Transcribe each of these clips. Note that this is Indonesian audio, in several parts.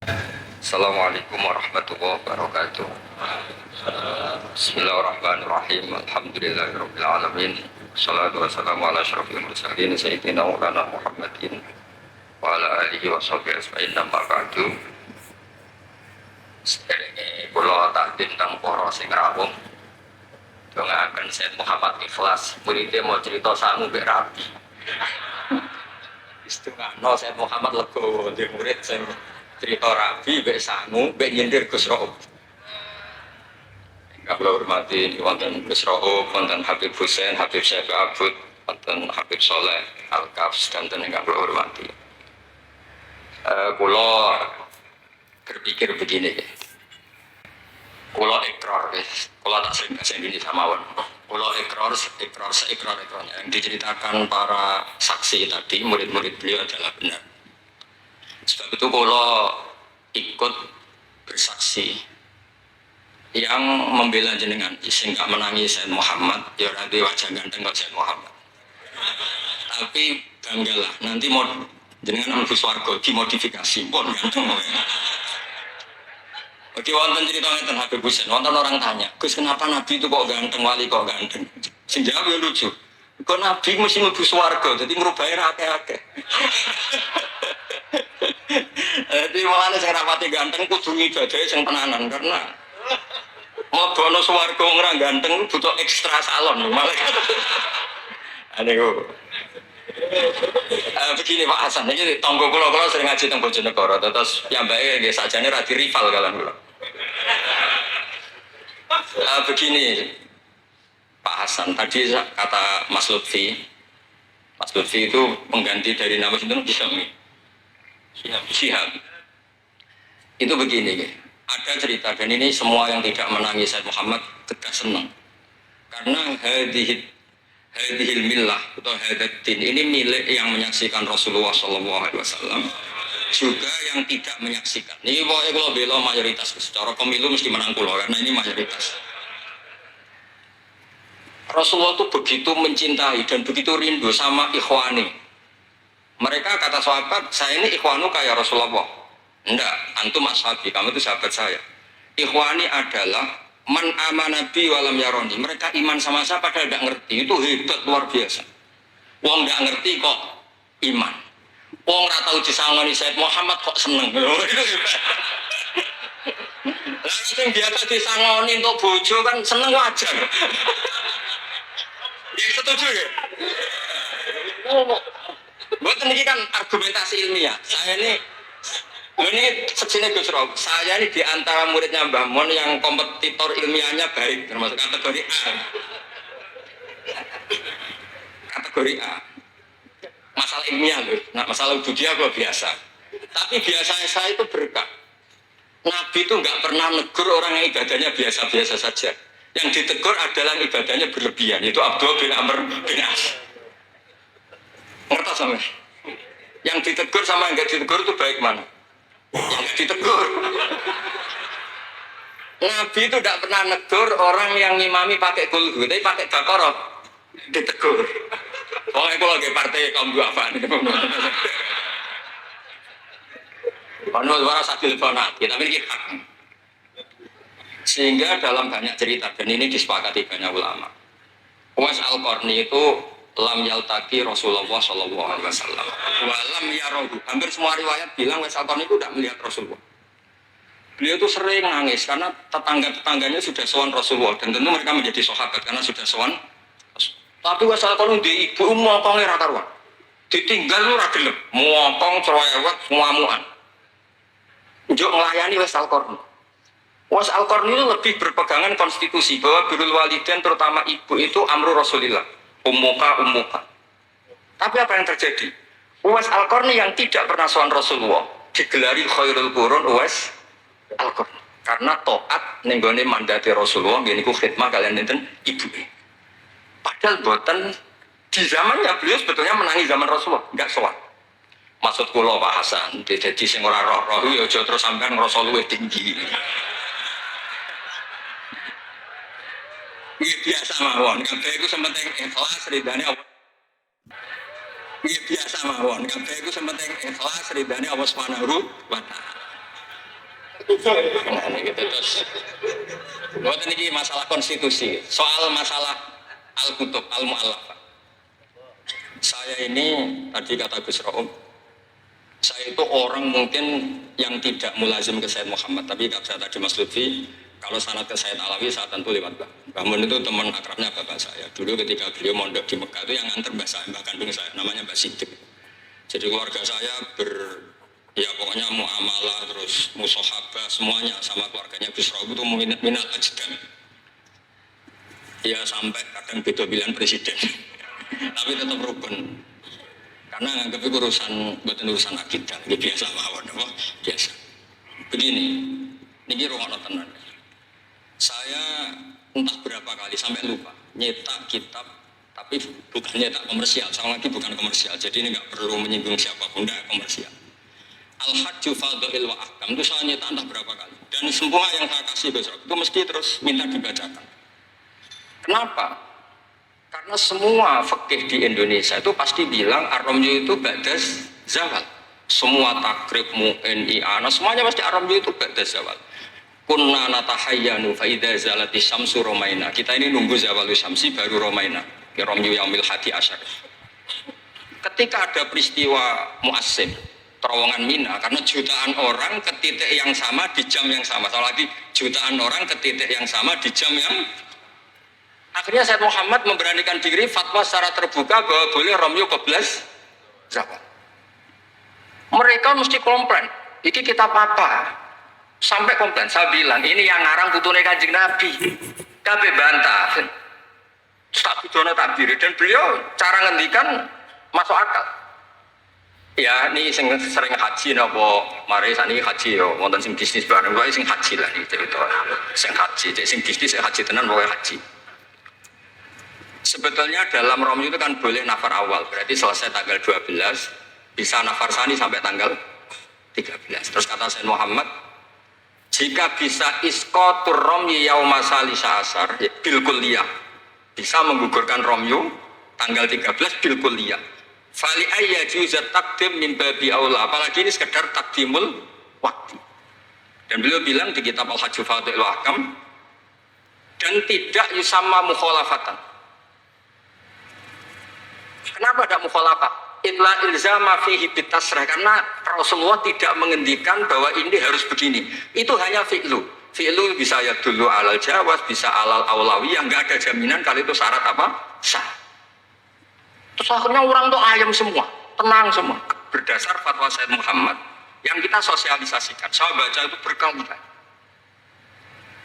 Assalamualaikum warahmatullahi wabarakatuh. Bismillahirrahmanirrahim. Alhamdulillahirabbil alamin. Wassalatu wassalamu ala asyrofil mursalin sayyidina Maulana Muhammadin wa ala alihi wa sahbihi ajmain. Amma ba'du. Sedherenge kula takdim teng para sing rawuh. Dongaaken Said Muhammad Ikhlas, muridé mau cerita sangu mbek rabi. Istungano Said Muhammad legowo di murid sing cerita rabi mbek sangu mbek nyindir Gus Raub. Kula hormati wonten Gus Raub, wonten Habib Husain, Habib Syekh Abud, wonten Habib Soleh Al-Kafs dan ingkang kula hormati. Kula berpikir begini, kula ikrar, kula tak sering bahasa Indonesia mawon. Kula ikrar yang diceritakan para saksi tadi, murid-murid beliau adalah benar. Sebab itu kula ikut bersaksi yang membela jenengan, sing gak menangi Said Muhammad, ya ora duwe wajah ganteng kok Said Muhammad. Tapi banggalah, nanti mau jenengan mlebu swarga dimodifikasi, pun ganteng. Oke, wonten cerita ngeten Habib Husain, wonten orang tanya, Gus kenapa Nabi itu kok ganteng, wali kok ganteng? Sing jawab ya lucu. Kok Nabi mesti mlebu swarga, jadi ngrubahi akeh-akeh. Jadi makanya saya rapati ganteng kudu ngibadahe sing tenanan karena mlebono swarga ora ganteng butuh ekstra salon malah. Aduh. Begini Pak Hasan, ini tonggo kula sering ngaji teng Bojonegoro, terus piyambake nggih sakjane ra di rival kalian kula. Begini Pak Hasan, tadi kata Mas Lutfi itu pengganti dari nama itu Syihab. Itu begini, ada cerita dan ini semua yang tidak menangis Said Muhammad tegas senang karena hadhil millah atau hadatin ini milik yang menyaksikan Rasulullah SAW juga yang tidak menyaksikan. Ini pokoknya kalau bela mayoritas, secara pemilu mesti menang pulau karena ini mayoritas. Rasulullah itu begitu mencintai dan begitu rindu sama ikhwani. Mereka kata sahabat, saya ini ikhwanu kayak Rasulullah. Enggak, antum ashabi, kamu itu sahabat saya. Ikhwani adalah man amana bi walam yaroni. Mereka iman sama saya padahal tidak ngerti. Itu hebat luar biasa. Wong tidak ngerti kok iman. Wong ora tahu disangoni Said Muhammad kok seneng. Lalu yang biasa disangoni untuk bojo kan seneng wajar. Ya setuju ya? Buat ini kan argumentasi ilmiah. Saya ini sejenis Gus Rob. Saya ini diantara muridnya Mbah Mon yang kompetitor ilmiahnya baik, termasuk kategori A. Kategori A. Masalah ilmiah loh, nah, masalah budiah kok biasa. Tapi biasanya saya itu berkah. Nabi itu nggak pernah negur orang yang ibadahnya biasa-biasa saja. Yang ditegur adalah yang ibadahnya berlebihan. Itu Abdullah bin Amr bin As. Ngerti sampe? Yang ditegur sama yang nggak ditegur itu baik mana? Yang ditegur. Nabi itu tidak pernah negur orang yang ngimami pakai kulhu, tapi pakai bakoroh ditegur. Pokoknya kalau lagi partai kaum duafa nih. Kalau suara sadil fanat, tapi ini hak. Sehingga dalam banyak cerita dan ini disepakati banyak ulama. Uwais Al-Qarni itu lam yaltaqi Rasulullah sallallahu alaihi wasallam. Wa lam yarahu. Hampir semua riwayat bilang Uwais Al-Qarni itu tidak melihat Rasulullah. Beliau itu sering nangis karena tetangga-tetangganya sudah sowan Rasulullah dan tentu mereka menjadi sahabat karena sudah sowan. Tapi Uwais Al-Qarni di ibu mokong ora karuan. Ditinggal lu ra gelem, mokong cerewet ngamukan. Njuk nglayani Uwais Al-Qarni. Uwais Al-Qarni itu lebih berpegangan konstitusi bahwa birrul walidain terutama ibu itu amru Rasulillah. Ummuka. Tapi apa yang terjadi? Uwais Al-Qarni yang tidak pernah sowan Rasulullah digelari khairul qurun Uwais Al-Qarni karena taat ning gone mandate Rasulullah ngene iku khidmah kalian enten ibu. Padahal boten di zamannya beliau sebetulnya menangi zaman Rasulullah, enggak sowan. Maksud kula Pak Hasan, dadi sing ora roh-roh ya aja terus sampean ngrasa luwih tinggi. Ini biasa mawon, kabeh iku sementing ikhlas ridane Allah. Ini biasa mawon, kabeh iku sementing ikhlas ridane Allah Subhanahu wa taala. Nah, gitu terus. Buat ini masalah konstitusi, soal masalah al-kutub, al-mu'allafah. Saya ini tadi kata Gus Raum, saya itu orang mungkin yang tidak mulazim ke Sayyid Muhammad, tapi kata tadi Mas Lutfi, kalau sanad ke Sayyid Alawi saat tentu lewat Mbah Mun itu teman akrabnya bapak saya. Dulu ketika beliau mondok di Mekah itu yang nganter mbah saya, mbah kandung saya, namanya Mbah Sidik. Jadi keluarga saya ya pokoknya muamalah terus musohabah semuanya sama keluarganya Gus Raum itu minat ajdan. Ya sampai kadang beda pilihan presiden, tapi tetap rukun. Karena nganggap itu urusan akidah, ini biasa mawon, biasa. Begini, ini rumah tenan. Saya entah berapa kali sampai lupa nyetak kitab, tapi bukan nyetak komersial. Sama lagi bukan komersial, jadi ini nggak perlu menyinggung siapapun, nggak komersial. Al-Hajju Fadha'il wa Ahkam itu saya nyetak entah berapa kali. Dan semua yang saya kasih besok itu mesti terus minta dibacakan. Kenapa? Karena semua fikih di Indonesia itu pasti bilang ar-ramyu itu ba'das zawal. Semua takrib, mu'in, i'ana, semuanya pasti ar-ramyu itu ba'das zawal. Kunna natahayyanu fa idza zalati syamsu romaina. Kita ini nunggu zawalu syamsi baru romaina. Ya ramyu yaumil hadi asyar. Ketika ada peristiwa mu'assim, terowongan Mina, karena jutaan orang ke titik yang sama di jam yang sama. Sama lagi jutaan orang ke titik yang sama di jam yang akhirnya Sayyid Muhammad memberanikan diri fatwa secara terbuka bahwa boleh ramyu keblas zawal. Mereka mesti komplain, ini kita apa? Sampai komplain, saya bilang ini yang ngarang putune Kanjeng Nabi. Kabeh bantah. Tak bidono takbir dan beliau cara ngendikan masuk akal. Ya ini sering haji napa mari saniki haji yo wonten sing bisnis bareng wae sing haji lah iki cerita. Sing haji, sing bisnis haji tenan wae haji. Sebetulnya dalam ramyu itu kan boleh nafar awal, berarti selesai tanggal 12, bisa nafar sani sampai tanggal 13. Terus kata Sayyid Muhammad, jika bisa iskotur ramyi yauma salisa asar, ya, bil kulliyah, bisa menggugurkan ramyu tanggal 13 bil kulliyah. Fali ayya juzat takdim min babi aula, apalagi ini sekedar takdimul waktu. Dan beliau bilang di kitab Al-Hajju Fadha'il wa Ahkam, dan tidak yusamma mukhalafatan. Kenapa ada mukhalafah? Illa ilzama fihi bitasrah, karena Rasulullah tidak mengendikan bahwa ini harus begini. Itu hanya fi'lu. Fi'lu bisa ya dulu alal jawaz, bisa alal aulawiyah, nggak ada jaminan kalau itu syarat apa? Sah. Terus akhirnya orang tuh ayam semua, tenang semua. Berdasar fatwa Sayyid Muhammad yang kita sosialisasikan. Saya baca itu berkali-kali.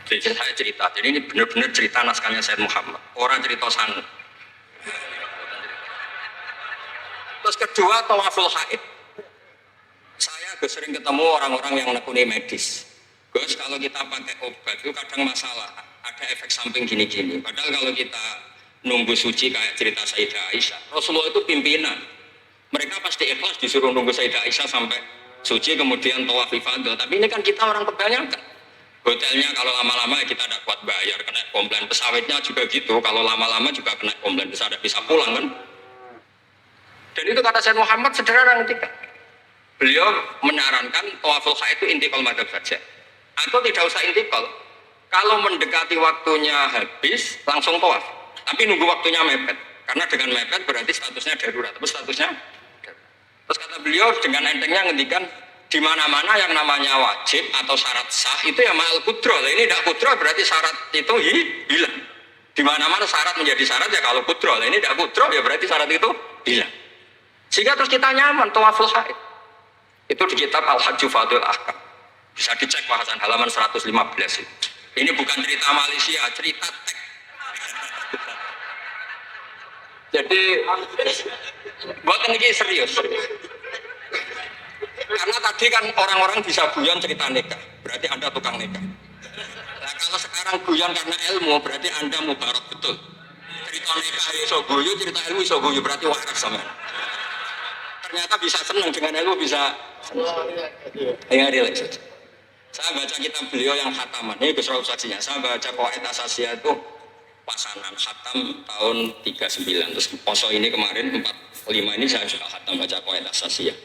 Jadi saya cerita, jadi ini benar-benar cerita naskahnya Sayyid Muhammad. Orang cerita sangu. Terus kedua, tawaful haid. Saya sering ketemu orang-orang yang nekuni medis. Gus, kalau kita pakai obat itu kadang masalah, ada efek samping gini-gini. Padahal kalau kita nunggu suci kayak cerita Sayyidah Aisyah, Rasulullah itu pimpinan. Mereka pasti ikhlas disuruh nunggu Sayyidah Aisyah sampai suci, kemudian tawaf ifadah. Tapi ini kan kita orang kebanyakan. Hotelnya kalau lama-lama kita tidak kuat bayar, kena komplain. Pesawatnya juga gitu, kalau lama-lama juga kena komplain, bisa pulang kan. Dan itu kata Sayyid Muhammad sederhana ketika beliau menyarankan tawaful haid itu intikal madhab saja, atau tidak usah intikal. Kalau mendekati waktunya habis langsung tawaf, tapi nunggu waktunya mepet, karena dengan mepet berarti statusnya darurat. Terus statusnya terus kata beliau dengan entengnya ngendikan di mana-mana yang namanya wajib atau syarat sah itu ya ma'al kudro. Ini tidak kudro berarti syarat itu hilang. Di mana-mana syarat menjadi syarat ya kalau kudro. Ini tidak kudro ya berarti syarat itu hilang. Sehingga terus kita nyaman tawaful haid. Itu di kitab Al-Hajju Fadha'il Ahkam. Bisa dicek bahasan halaman 115 itu. Ini bukan cerita Malaysia, cerita tek. Jadi buat ini serius. Karena tadi kan orang-orang bisa guyon cerita nikah, berarti Anda tukang nikah. Nah kalau sekarang guyon karena ilmu, berarti Anda mubarak betul. Cerita nikah iso guyu, cerita ilmu iso guyu, berarti waras sama. Ternyata bisa senang dengan ilmu, bisa ya relax. Saya baca kitab beliau yang khataman, ini Gus Rauf saksinya. Saya baca Qawaid Asasiyah itu pasanan khatam tahun 39. Terus poso ini kemarin 45 ini saya juga khatam baca Qawaid Asasiyah.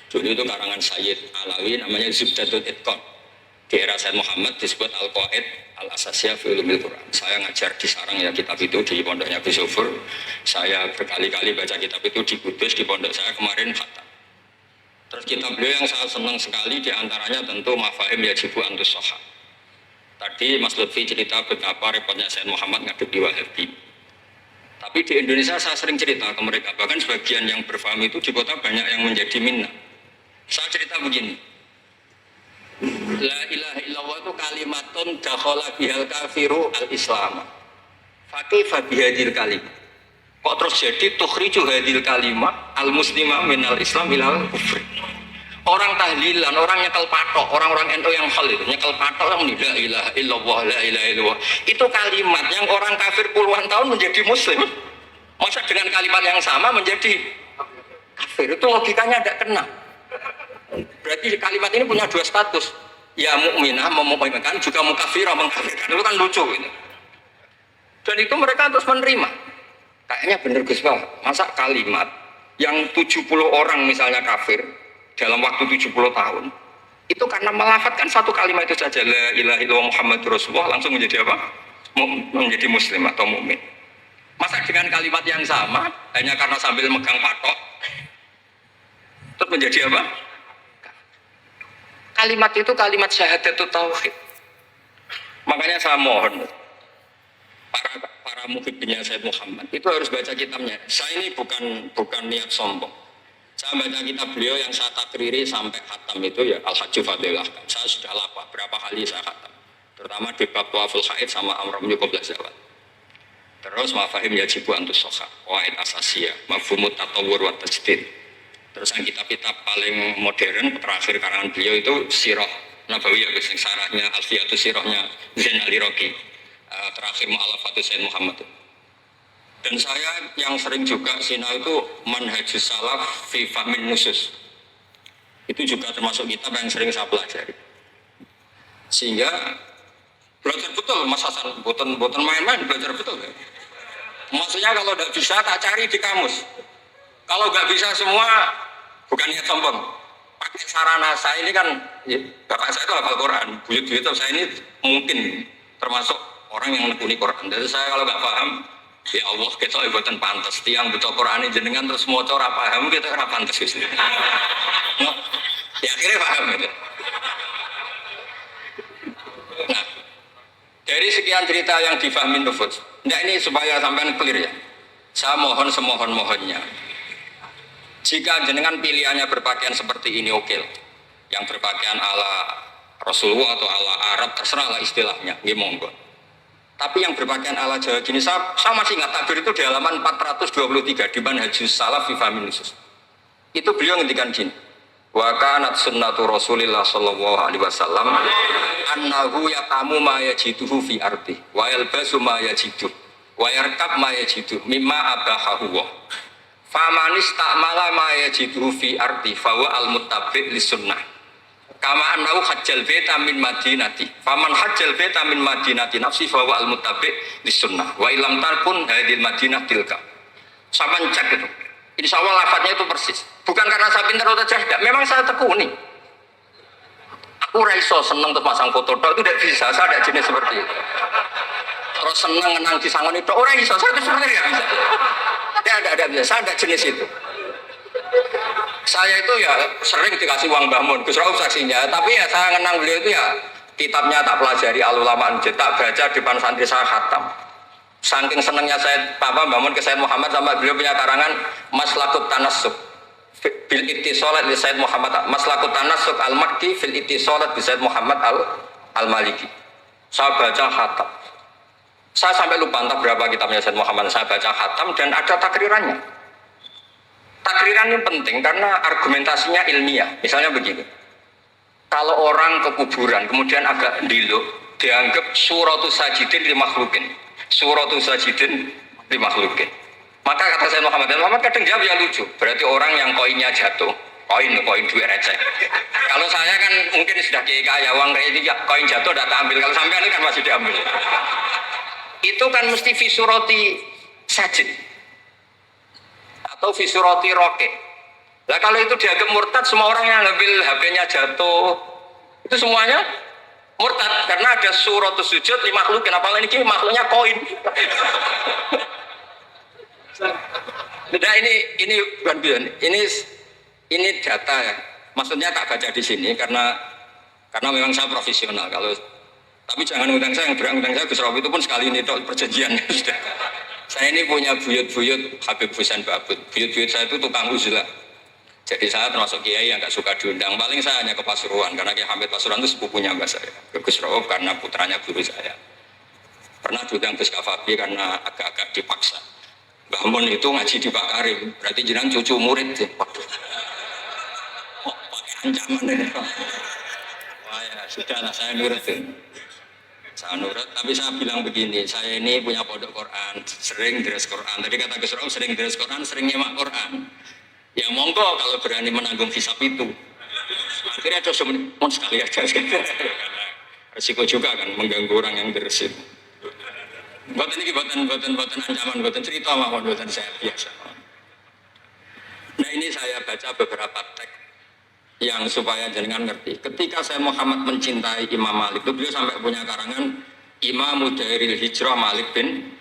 Dulu itu karangan Sayyid Alawi namanya Zubdatul Itqan. Di era Said Muhammad disebut Al-Qaid Al-Asasiyah fi Ulumil Quran. Saya ngajar di Sarang ya kitab itu di pondoknya Gus Sufur. Saya berkali-kali baca kitab itu di Kudus di pondok saya kemarin khatam. Terus kitab beliau yang saya senang sekali diantaranya tentu Mafahim Yajibu Antus Soha. Tadi Mas Lutfi cerita betapa repotnya Said Muhammad ngadepi Wahabi. Tapi di Indonesia saya sering cerita ke mereka, bahkan sebagian yang berfaham itu di kota banyak yang menjadi minna. Saya cerita begini, La ilaha illallah itu kalimatun dakhala bihal kafiru al-islam. Fakifa bihadil kalimah. Kok terus jadi tukhriju hadil kalimah al-muslimah minal islam ilal kufri. Orang tahlilan, orang nyekel patok, orang-orang NU yang khalid, nyekel patok yang la ilaha illallah, la ilaha illallah. Itu kalimat yang orang kafir puluhan tahun menjadi muslim. Masa dengan kalimat yang sama menjadi kafir? Itu logikanya tidak kena. Berarti kalimat ini punya dua status. Ya mukminah memukminkan, juga mukafirah mengkafirkan. Itu kan lucu ini. Dan itu mereka terus menerima. Kayaknya benar Gus Pak. Masa kalimat yang 70 orang misalnya kafir dalam waktu 70 tahun itu karena melafatkan satu kalimat itu saja, la ilaha illallah Muhammadur Rasulullah, langsung menjadi apa? Menjadi muslim atau mukmin. Masa dengan kalimat yang sama hanya karena sambil megang patok terus menjadi apa? Kalimat itu kalimat syahadatul tauhid. Makanya saya mohon para muhibbinnya Said Muhammad itu harus baca kitabnya. Saya ini bukan niat sombong. Saya baca kitab beliau yang saya takriri sampai khatam itu ya Al-Hajju Fadillah. Saya sudah lapar berapa kali saya khatam. Terutama di bab Tawaful Haid sama Amram Yukoblah Zawad. Terus Mafahim Yajibu Antus Soha, Qaid Asasiyah, Mafhumut Tatawur wa Tajdid. Terus yang kitab-kitab paling modern terakhir karangan beliau itu Sirah Nabawiyah, yang sarahnya Alfiyatus Sirahnya Zain al-Iraqi, terakhir Mu'alafatus Sayyid Muhammad. Dan saya yang sering juga sinau itu Manhajus Salaf fi Fahmin Nusus. Itu juga termasuk kitab yang sering saya pelajari. Sehingga belajar betul Mas Hasan, boten main-main, belajar betul ya. Maksudnya kalau tidak bisa tak cari di kamus. Kalau nggak bisa semua, bukan niat sombong. Pakai sarana saya ini kan, ya, bapak saya itu hafal Quran, buyut-buyut saya ini mungkin termasuk orang yang menekuni Quran. Jadi saya kalau nggak paham, ya Allah kita ibadah pantas. Tiang betul Quran ini jenengan terus mau cara paham kita nggak pantas gitu. No, ya akhirnya paham gitu. Nah, dari sekian cerita yang difahami nufus, nah ini supaya sampean clear ya. Saya mohon semohon-mohonnya. Jika jenengan pilihannya berpakaian seperti ini oke. Yang berpakaian ala Rasulullah atau ala Arab terserahlah istilahnya, nggih monggo. Tapi yang berpakaian ala Jawa gini, saya masih ingat takbir itu di halaman 423 di Manhajus Salaf fi Fahmin Nusus. Itu beliau ngendikan gini. Wa kanat sunnatu Rasulillah sallallahu alaihi wasallam annahu yaqamu ma yajiduhu fi ardi wa yalbasu ma yajidu wa yarkab ma yajidu mimma abahahu wa famanis ta'mala ma yajiduhu fi ardi fawa al-muttabi' lisunnah kama annahu hajjal baita min madinati faman hajjal baita min madinati nafsi fawa al-muttabi' lisunnah wa ilam tarkun hadil madinah tilka. Saman cek itu insya Allah lafadznya itu persis, bukan karena saya pintar atau cerdas, memang saya tekuni. Aku raiso seneng untuk pasang foto itu tidak bisa, saya ada jenis seperti itu. Terus seneng ngenang di sangon itu, orang iso, saya itu sebenarnya tidak bisa. Ada bisa, saya ada jenis itu. Saya itu ya sering dikasih uang Mbah Mun, Gus Rauf saksinya, tapi ya saya ngenang beliau itu ya kitabnya tak pelajari al-ulama tak baca depan santri saya khatam. Saking senangnya saya Mbah Mun ke Sayyid Muhammad sama beliau punya karangan Maslakut Tanassuk bil ittisalat li Sayyid Muhammad, Maslakut Tanassuk al-Makki fil ittisalat bi Sayyid Muhammad al-Maliki. Saya baca khatam. Saya sampai lupa entah berapa kitabnya Sayyid Muhammad, saya baca khatam dan ada takrirannya. Takriran ini penting karena argumentasinya ilmiah. Misalnya begini. Kalau orang ke kuburan kemudian agak diluk, dianggap suratus sajidin li makhlukin. Suratul sajidin li makhlukin. Maka kata Sayyid Muhammad kadang jawab ya lucu. Berarti orang yang koinnya jatuh, koin duit receh. Kalau saya kan mungkin sudah kaya uang kayak ini, koin jatuh tidak ambil. Kalau sampai ini kan masih diambil. Itu kan mesti fisurati sajid atau fisurati roke. Nah kalau itu dianggap murtad, semua orang yang ambil HP-nya jatuh, itu semuanya Murtad karena ada suratus sujud li makhluk, kenapa ini makhluknya koin. Nah ini bukan bion, ini data ya. Maksudnya tak baca di sini karena memang saya profesional. Kalau tapi jangan ngundang saya, yang berangkang saya Gus Rawi itu pun sekali ini perjanjian. Saya ini punya buyut-buyut Habib Husain Babud. Buyut-buyut saya itu tukang uzlah. Jadi saya termasuk kiai yang gak suka diundang. Paling saya hanya ke Pasuruan karena Kiai Hamid Pasuruan itu sepupunya mbak saya. Ke Gus Rawi karena putranya guru saya. Pernah diundang Gus Kafabi karena agak-agak dipaksa. Mbah Mun itu ngaji di Pak Karim, berarti jenengan cucu murid sih. Waduh. Oh, pakai ancaman ini. Wah ya sudahlah saya nurut tuh. Saya nurut, tapi saya bilang begini, saya ini punya pondok Quran, sering deres Quran. Tadi kata Gus Rawi sering deres Quran, sering nyemak Quran. Ya monggo kalau berani menanggung hisab itu. Akhirnya ada mau sekali aja. Resiko juga kan mengganggu orang yang deres itu. Buatan ini buatan ancaman, buatan cerita mawon, buatan saya biasa. Nah ini saya baca beberapa teks yang supaya jenengan ngerti. Ketika saya Muhammad mencintai Imam Malik, itu beliau sampai punya karangan Imam Mudairil Hijrah Malik bin.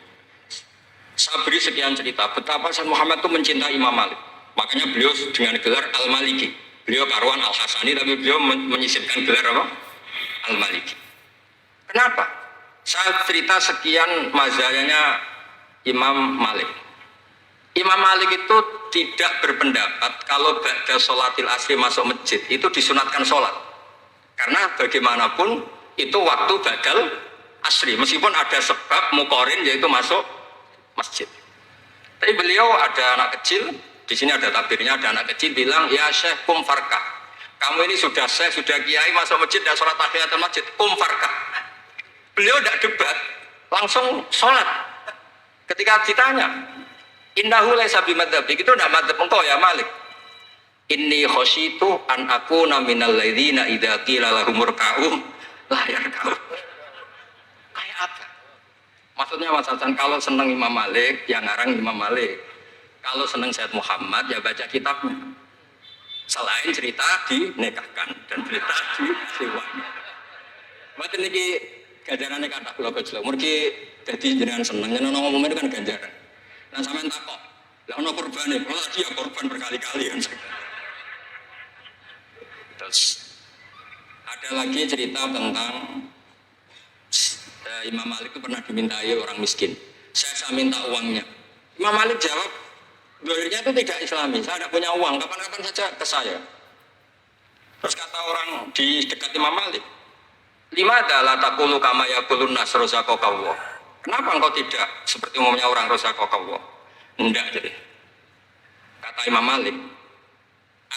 Saya beri sekian cerita betapa saya Muhammad itu mencintai Imam Malik. Makanya beliau dengan gelar Al-Maliki. Beliau karuan Al-Hasani, tapi beliau menyisipkan gelar apa? Al-Maliki. Kenapa? Saya cerita sekian mazhabnya Imam Malik. Imam Malik itu tidak berpendapat kalau ba'da sholatil asri masuk masjid itu disunatkan sholat. Karena bagaimanapun itu waktu badal asri. Meskipun ada sebab mukorin yaitu masuk masjid. Tapi beliau ada anak kecil, di sini ada tabirnya, ada anak kecil bilang, ya Syekh kum farkah. Kamu ini sudah Syekh, sudah kiai masuk masjid dan sholat tahiyatul masjid, kum farkah. Beliau tidak debat, langsung sholat. Ketika ditanya, innahu laisa bimadzabi, itu tidak madzhab engkau ya Malik. Inni khosyitu an akuna minal ladzina idza qila lahum ruk'u la yarka'u. Kayak apa? Maksudnya Mas Hasan, kalau senang Imam Malik, ya ngarang Imam Malik. Kalau senang Sayyid Muhammad, ya baca kitabnya. Selain cerita dinikahkan dan cerita disewani. Mboten niki ganjarannya kata kula kecil, murki jadi jenengan seneng, jenengan ngomong itu kan ganjaran. Nah sampean takok, lah ono korban ya, kalau tadi ya korban berkali-kali kan. Terus ada lagi cerita tentang Imam Malik itu pernah dimintai orang miskin. Saya minta uangnya. Imam Malik jawab, dohirnya itu tidak Islami, saya tidak punya uang, kapan-kapan saja ke saya. Terus kata orang di dekat Imam Malik, lima adalah takulu kama yakulun nas rozaqallah. Kenapa engkau tidak seperti umumnya orang rozaqallah? Enggak jadi. Kata Imam Malik,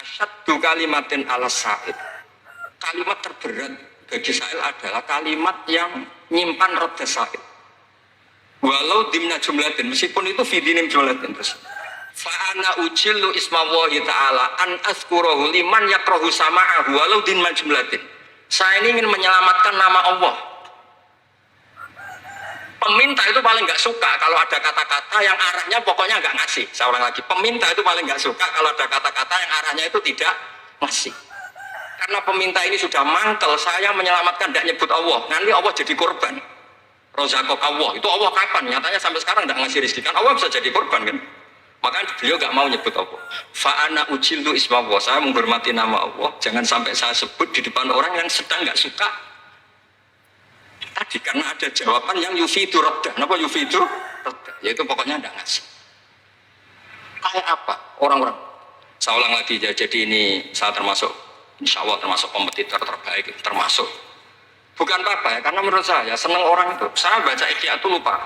asyaddu kalimatin ala sa'id. Kalimat terberat bagi sa'il adalah kalimat yang nyimpan roda sa'id. Walau dimna jumlatin, meskipun itu fidinim jumlatin terus. Fa'ana ujillu ismallahi ta'ala an azkurahu liman yakrahu sama'ahu walau dimna jumlatin. Saya ini ingin menyelamatkan nama Allah. Peminta itu paling nggak suka kalau ada kata-kata yang arahnya pokoknya nggak ngasih. Saya ulang lagi, peminta itu paling nggak suka kalau ada kata-kata yang arahnya itu tidak ngasih. Karena peminta ini sudah mangkel, saya menyelamatkan tidak nyebut Allah. Nanti Allah jadi korban. Rozakok Allah, itu Allah kapan? Nyatanya sampai sekarang tidak ngasih rezeki. Kan Allah bisa jadi korban kan? Makanya beliau gak mau nyebut Allah. Fa'ana ujillu ismawah, saya menghormati nama Allah. Jangan sampai saya sebut di depan orang yang sedang gak suka. Tadi karena ada jawaban yang yufidu raddah. Kenapa yufidu raddah? Yaitu pokoknya gak ngasih. Kayak apa orang-orang? Saya ulang lagi ya, jadi ini saya termasuk, insya Allah termasuk kompetitor terbaik, termasuk. Bukan apa ya, karena menurut saya senang orang itu. Saya baca Ihya itu lupa.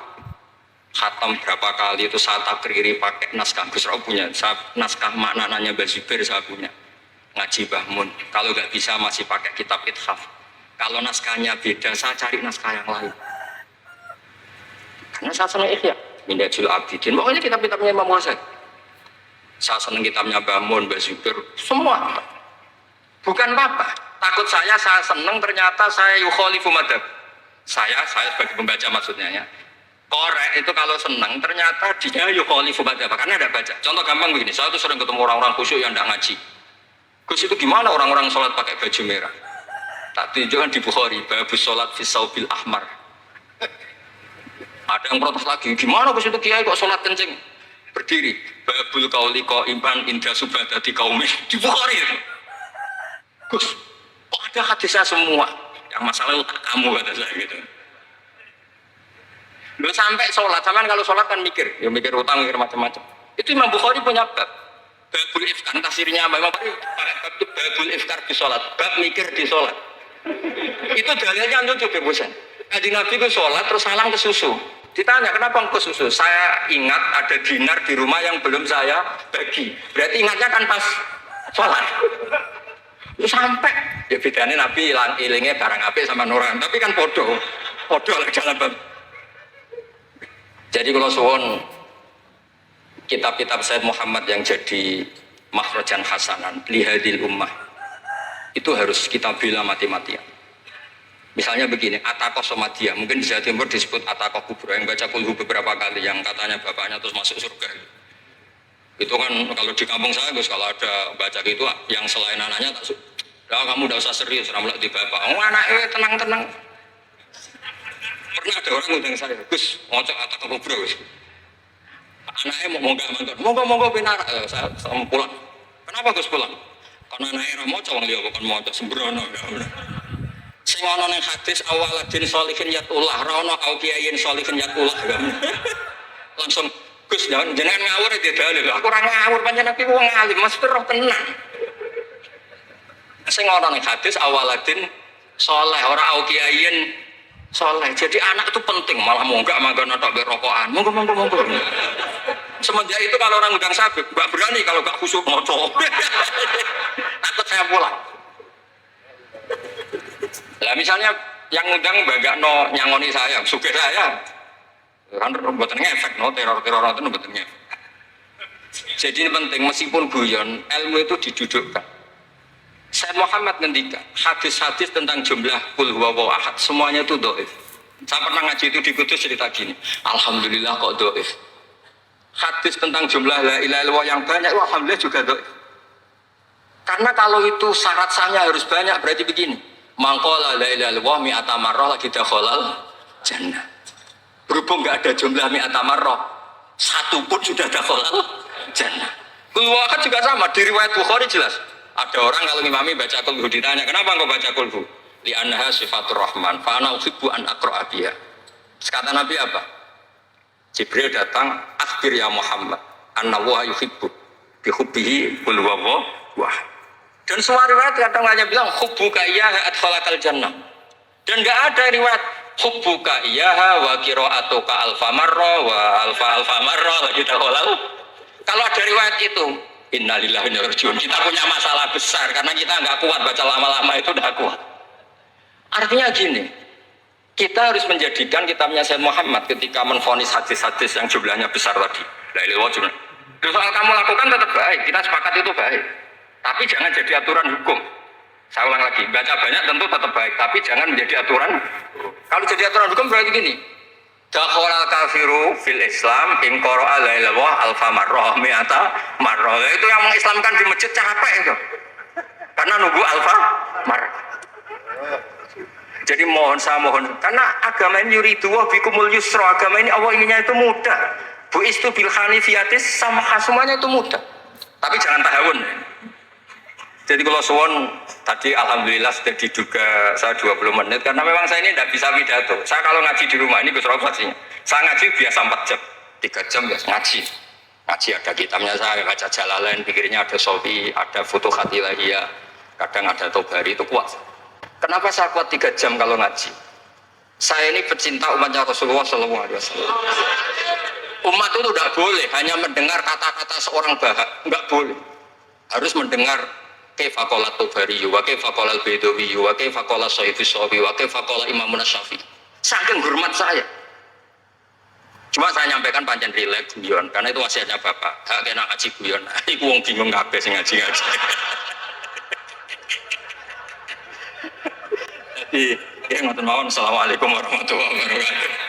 Khatam berapa kali itu saya takriri pakai naskah Gus Rawi punya, saya naskah maknanya Mbah Zubair saya punya, ngaji Mbah Mun. Kalau nggak bisa masih pakai kitab Ithaf. Kalau naskahnya beda, saya cari naskah yang lain. Karena saya senang Ihya, Minhajul Abidin, pokoknya kitab-kitabnya Imam Ghazali. Saya senang kitabnya Mbah Mun, Mbah Zubair, semua. Bukan apa, takut saya senang ternyata saya yukhalifu madhab. Saya sebagai pembaca maksudnya ya. Korek itu kalau senang ternyata dia yukhalifu madhab karena ada baca. Contoh gampang begini, saya tuh sering ketemu orang-orang khusyuk yang tidak ngaji. Gus itu gimana orang-orang sholat pakai baju merah? Tak tunjukkan di Bukhari, babus sholat fi saubil ahmar. Ada yang protes lagi, gimana Gus itu kiai kok sholat kencing berdiri? Babul kauli iman indah subadati kaumin di Bukhari. Gus, kok ada hadisnya semua? Yang masalah otak kamu kata saya gitu. Lu sampai sholat, sampai kalau sholat kan mikir, ya mikir utang, mikir macam-macam. Itu Imam Bukhari punya bab. Babul ifkar, tafsirnya apa? Imam Bukhari pakai bab itu babul ifkar di sholat, bab mikir di sholat. Itu dalilnya lucu kebusan. Kanjeng Nabi itu sholat terus salam ke susu. Ditanya kenapa ke susu? Saya ingat ada dinar di rumah yang belum saya bagi. Berarti ingatnya kan pas sholat. Sampai ya bedanya Nabi ilingnya barang apik sama nuran. Tapi kan podo lah jalan bab. Jadi kalau suwon kitab-kitab Sayyid Muhammad yang jadi makhrajan hasanan lihadil ummah itu harus kita bela mati-matian. Misalnya begini, Ataqah Somadia, mungkin di Jawa Timur disebut Ataqah Kubra, yang baca kulhu beberapa kali, yang katanya bapaknya terus masuk surga. Itu kan kalau di kampung saya, Gus, kalau ada baca gitu, yang selain anaknya, kamu udah usah serius, ramlah di bapak. Oh anaknya tenang-tenang. Pernah ada orang ngundang saya, Gus, ngocok Ataqah Kubra, Gus. Anaknya mau nggak mantan, monggo benar, saya pulang. Kenapa Gus pulang? Karena anaknya ramoco, orang dia bukan mau sembrono. Sing ana ning hadis awaladin sholihin yatullah, ra ono aukiyain sholihin yatullah. Langsung Gus jenengan ngawur ya dalil. Aku ora ngawur panjenengan iki wong alim, mesti roh tenang. Sing ana ning hadis awaladin sholeh, ora aukiyain sholeh. Jadi anak itu penting, malah monggak manggon tok rokokan. Monggo. Semenjak itu kalau orang undang saya enggak berani kalau enggak khusyuk ngoco. Takut saya pulang. Lah misalnya yang ngundang bagakno nyangoni saya, sugih saya. Kan mboten ngefek no teror itu mboten ngefek. Jadi ini penting meskipun guyon, ilmu itu didudukkan. Sayyid Muhammad ngendikan, hadis-hadis tentang jumlah qul huwallahu ahad semuanya itu dhaif. Saya pernah ngaji itu di Kudus cerita gini. Alhamdulillah kok dhaif. Hadis tentang jumlah la ilaha illallah yang banyak alhamdulillah juga dhaif. Karena kalau itu syarat sahnya harus banyak berarti begini. Mangkola la ilaha illallah mi'ata marrah lagi dakhalal jannah. Berhubung enggak ada jumlah mi'ata marrah, satu pun sudah dakhalal jannah. Kulhu kan juga sama di riwayat Bukhari jelas. Ada orang kalau ngimami baca kulhu ditanya, "Kenapa engkau baca kulhu?" Li annaha sifatur rahman, fa ana uhibbu an aqra'a biha. Kata Nabi apa? Jibril datang, "Akhbir ya Muhammad, anna wa yuhibbu bi hubbihi qul huwallahu ahad." Dan semua riwayat kadang hanya bilang hubbuka iyyaha adkhalakal jannah. Dan enggak ada riwayat hubbuka iyyaha wa qira'atuka alfa marra wa alfa marra lagi dakhalal. Kalau ada riwayat itu, innalillahi wa inna ilaihi raji'un. Kita punya masalah besar karena kita enggak kuat baca lama-lama itu udah kuat. Artinya gini, kita harus menjadikan kitabnya Sayyid Muhammad ketika menvonis hadis-hadis yang jumlahnya besar tadi. La ilaha illallah. Soal kamu lakukan tetap baik, kita sepakat itu baik. Tapi jangan jadi aturan hukum. Saya ulang lagi, baca banyak tentu tetap baik, tapi jangan menjadi aturan. Kalau jadi aturan hukum berarti gini. Dakhalal kafiru fil Islam in qara'a la ilaha illallah alfa marrah mi'ata marrah. Itu yang mengislamkan di masjid capek itu. Karena nunggu alfa marrah. Jadi saya mohon karena agama ini yuridu wa bikumul yusra, agama ini Allah inginnya itu mudah. Bu istu bil hanifiyatis sama semuanya itu mudah. Tapi jangan tahawun. Jadi kalau suwon tadi alhamdulillah sudah diduga saya 20 menit karena memang saya ini tidak bisa pidato. Saya kalau ngaji di rumah ini Gus Rauf saksinya. Saya ngaji biasa 4 jam, 3 jam biasa ngaji. Ngaji ada kitabnya saya baca Jalalain, pikirnya ada Sofi, ada Futuhat Ilahiyah, kadang ada Tobari itu kuat. Kenapa saya kuat 3 jam kalau ngaji? Saya ini pecinta umatnya Rasulullah SAW. Umat itu tidak boleh hanya mendengar kata-kata seorang bahak, enggak boleh. Harus mendengar kaifa qala Tobari, wa kaifa qala Al-Baidawi, wa kaifa qala Syafi'i Shafi, wa kaifa qala Imam Syafi'i. Saking hormat saya. Cuma saya nyampaikan pancen rileks guyon karena itu wasiatnya Bapak. Hak kena ngaji guyon. Iku wong bingung kabeh sing ngaji-ngaji. Jadi, ya ngoten mawon. Assalamualaikum warahmatullahi wabarakatuh.